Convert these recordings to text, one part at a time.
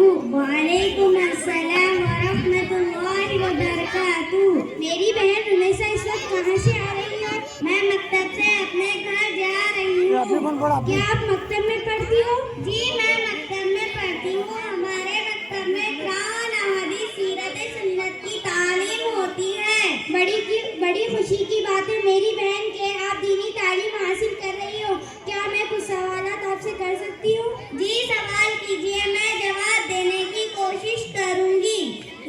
वालेकुम अस्सलाम वरहमतुल्लाहि वबरकातुहू। मेरी बहन रुमैसा इस वक्त कहाँ से आ रही है? मैं मकतब से अपने घर जा रही हूँ। क्या आप मकतब में पढ़ती हो? जी मैं मकतब में पढ़ती हूँ। हमारे मकतब में कुरान, हदीस, सीरत सुन्नत की तालीम होती है। बड़ी खुशी की बात है मेरी बहन के आप दीनी तालीम हासिल कर रही हो। क्या मैं कुछ सवालात आपसे कर सकती हूँ? जी सवाल कीजिए, मैं जवाब देने की कोशिश करूँगी।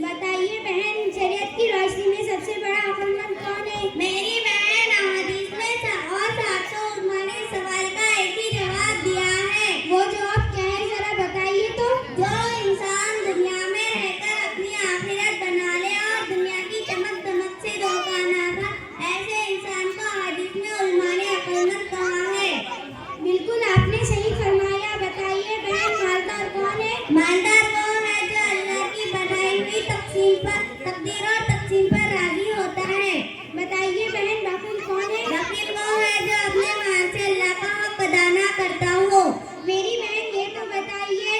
बताइए बहन, शरीयत की रोशनी में सबसे बड़ा अक्लमंद कौन है? मेरी बहन हदीस में और 719 सवाल का एक ही जवाब दिया है। वो जवाब क्या है जरा बताइए तो। जो इंसान दुनिया में रहकर अपनी आखिरत बना ले और दुनिया की चमक दमक से धोखा ना खा, ऐसे इंसान को हदीस में उलमा ने अक्लमंद कहा है। बिल्कुल आपने सही फरमाया। बताइए बहन, मालदार कौन है? मालदार वो है जो अल्लाह की बनाई हुई तकदीर और तकसीम पर राजी होता है। बताइए बहन, बखील कौन है? बखील वो है जो अपने माल से अल्लाह का हक अदा ना करता हो। मेरी बहन ये तो बताइए,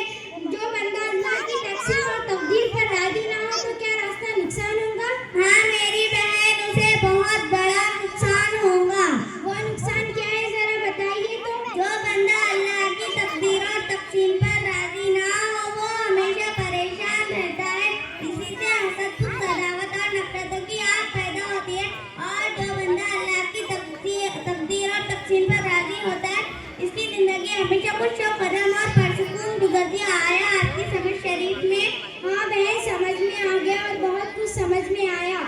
जो बंदा अल्लाह की तकसीम और तकदीर पर राजी ना हो तो क्या रास्ता नुकसान होगा? हाँ मेरी बहन, उसे बहुत बड़ा नुकसान होगा। वो नुकसान क्या है जरा बताइए तो। जो बंदा अल्लाह की तकदीर और तकसीम पर राजी ना हो वो हमेशा परेशान रहता है। इसी से हसद, अदावत और नफरतों की आग पैदा होती है। और जो बंदा अल्लाह की तकदीर और तकसीम पर राजी होता है, इसकी जिंदगी हमेशा खुश और कदम और परसुकून गुजरती आया। आपकी समझ शरीफ में? हाँ बहन, समझ में आ गया और बहुत कुछ समझ में आया।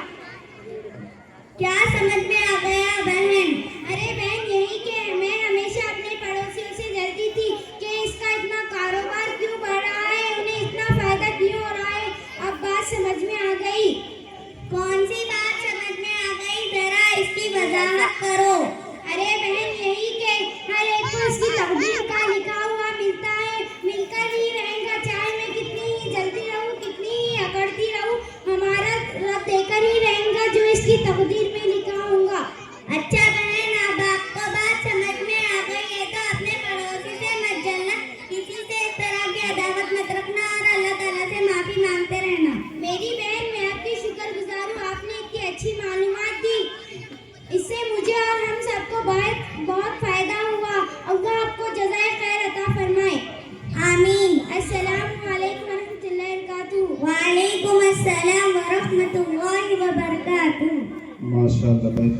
क्या समझ में आ गया बहन? अरे बहन यही कि मैं हमेशा अपने पड़ोसियों से जलती थी कि इसका इतना कारोबार क्यों बढ़ रहा है, उन्हें इतना फायदा क्यों हो रहा है। अब बात समझ में आ गई। कौन सी बात समझ में आ गई, जरा इसकी वजाहत करो। अरे बहन यही कि हर एक को इसकी तकदीर का लिखा हुआ मिलता है, मिलकर ही रहेगा। चाहे मैं कितनी ही जलती रहूं, कितनी ही अकड़ती रहूं, हमारा रब देकर ही रहेगा जो इसकी तकदीर में लिखा होगा। अच्छा बहन, अब आपको बात समझ में आ गई है तो अपने पड़ोसी से मत जलना, किसी से इस तरह की अदावत मत रखना और अल्लाह ताला से माफी मांगते रहना। मेरी बहन मैं आपकी शुक्रगुजार हूँ, आपने इतनी अच्छी मालूमात दी। इससे मुझे और हम सबको बहुत फायदा हुआ। अल्लाह आपको जज़ाए खैर अता फरमाए। आमीन। अस्सलामु अलैकुम वरहमतुल्लाहि वबरकातुहू। वालेकुम अस्सलाम वरहमतुल्लाहि वबरकातुहू। माशाअल्लाह।